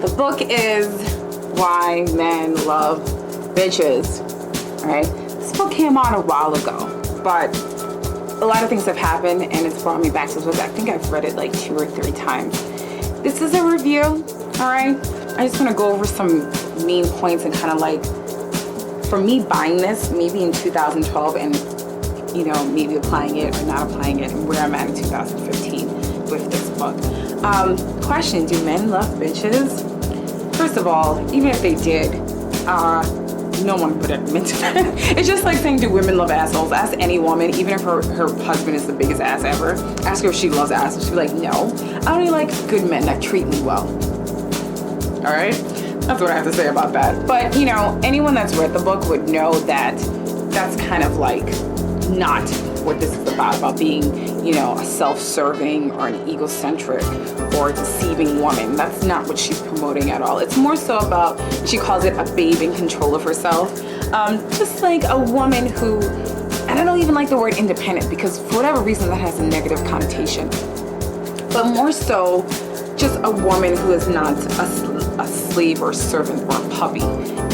The book is Why Men Love Bitches. All right. This book came out a while ago, but a lot of things have happened and it's brought me back to this book. I think I've read it like 2 or 3 times. This is a review, all right? I just want to go over some main points and kind of like, for me buying this, maybe in 2012 and, you know, maybe applying it or not applying it and where I'm at in 2015 with this book. Question, do men love bitches? First of all, even if they did, no one would admit to that. It's just like saying, do women love assholes? Ask any woman, even if her husband is the biggest ass ever, ask her if she loves assholes. She'll be like, no. I only like good men that treat me well. All right? That's what I have to say about that. But, you know, anyone that's read the book would know that that's kind of like not what this is about being, you know, a self-serving or an egocentric or deceiving woman. That's not what she's promoting at all. It's more so about, she calls it a babe in control of herself. Just like a woman who, and I don't even like the word independent because for whatever reason that has a negative connotation. But more so, just a woman who is not a slave or a servant or a puppy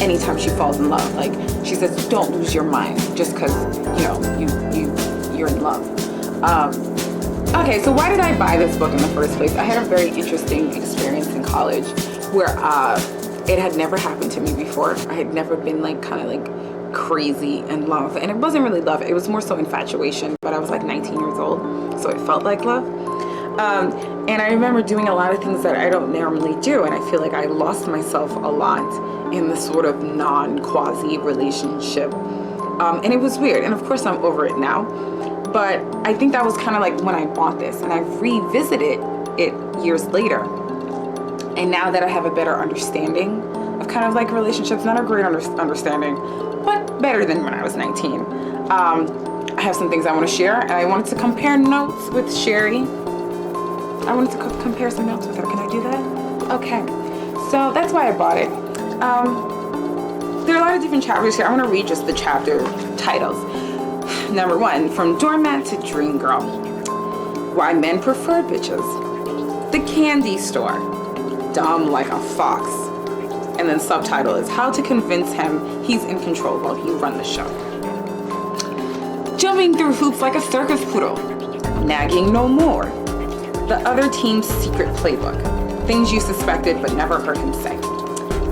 anytime she falls in love. Like she says, don't lose your mind just because, you know, you're in love. Okay, so why did I buy this book in the first place? I had a very interesting experience in college where it had never happened to me before. I had never been like kind of like crazy in love, and it wasn't really love. It was more so infatuation, but I was like 19 years old, so it felt like love. And I remember doing a lot of things that I don't normally do, and I feel like I lost myself a lot in this sort of non-quasi relationship. And it was weird, and of course I'm over it now. But I think that was kind of like when I bought this, and I revisited it years later. And now that I have a better understanding of kind of like relationships, not a great understanding, but better than when I was 19. I have some things I want to share, and I wanted to compare notes with Sherry. I wanted to compare some notes with her. Can I do that? Okay. So that's why I bought it. There are a lot of different chapters here. I want to read just the chapter titles. Number 1, From Doormat to Dream Girl. Why Men Prefer Bitches. The Candy Store. Dumb like a fox. And then subtitle is How to Convince Him He's in Control While You Run the Show. Jumping through hoops like a circus poodle. Nagging no more. The Other Team's Secret Playbook. Things you suspected but never heard him say.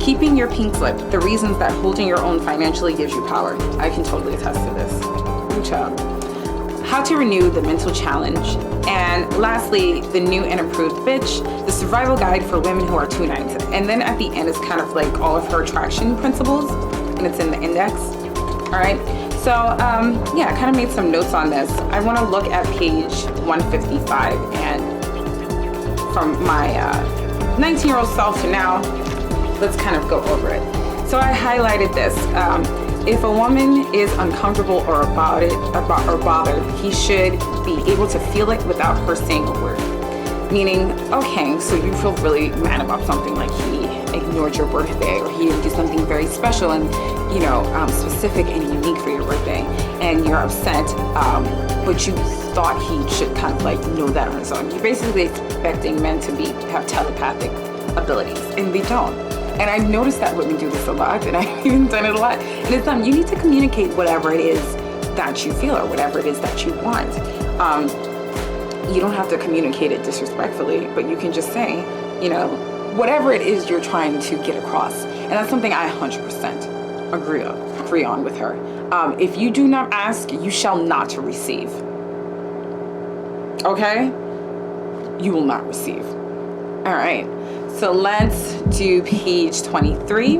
Keeping your pink slip. The reasons that holding your own financially gives you power. I can totally attest to this. Good job. How to Renew the Mental Challenge. And lastly, The New and Improved Bitch, the survival guide for women who are 2/9. And then at the end is kind of like all of her attraction principles, and it's in the index. All right. So yeah, I kind of made some notes on this. I want to look at page 155, and from my 19-year-old self to now, let's kind of go over it. So I highlighted this. If a woman is uncomfortable or bothered, he should be able to feel it without her saying a word. Meaning, okay, so you feel really mad about something, like he ignored your birthday, or he didn't do something very special and, you know, specific and unique for your birthday, and you're upset, but you thought he should kind of like know that on his own. You're basically expecting men to have telepathic abilities, and they don't. And I've noticed that women do this a lot, and I've even done it a lot. And it's you need to communicate whatever it is that you feel or whatever it is that you want. You don't have to communicate it disrespectfully, but you can just say, you know, whatever it is you're trying to get across. And that's something I 100% agree on with her. If you do not ask, you shall not receive. Okay? You will not receive. All right. So let's do page 23.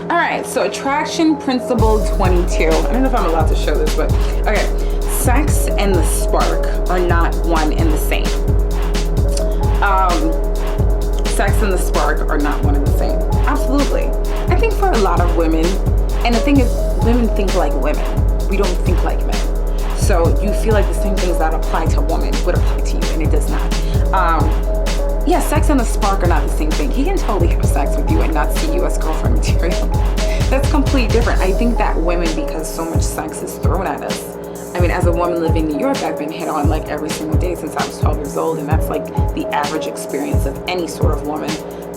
All right, so attraction principle 22. I don't know if I'm allowed to show this, but okay. Sex and the spark are not one and the same. Sex and the spark are not one and the same. Absolutely. I think for a lot of women, and the thing is, women think like women. We don't think like men. So you feel like the same things that apply to a woman would apply to you, and it does not. Yeah, sex and the spark are not the same thing. He can totally have sex with you and not see you as girlfriend material. That's completely different. I think that women, because so much sex is thrown at us. I mean, as a woman living in New York, I've been hit on like every single day since I was 12 years old, and that's like the average experience of any sort of woman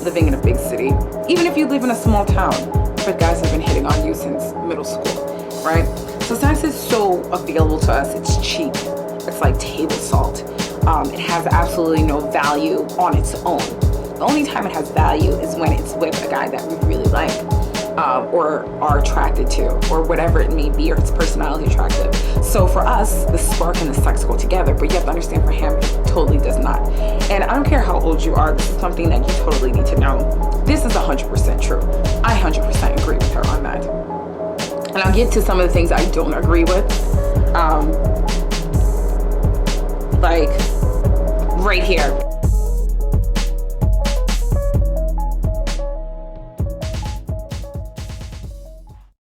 living in a big city. Even if you live in a small town, but guys have been hitting on you since middle school, right? So sex is so available to us. It's cheap. It's like table salt. It has absolutely no value on its own. The only time it has value is when it's with a guy that we really like, or are attracted to, or whatever it may be, or his personality attractive. So for us, the spark and the sex go together, but you have to understand for him, it totally does not. And I don't care how old you are, this is something that you totally need to know. This is 100% true. I 100% agree with her on that. And I'll get to some of the things I don't agree with. Like right here.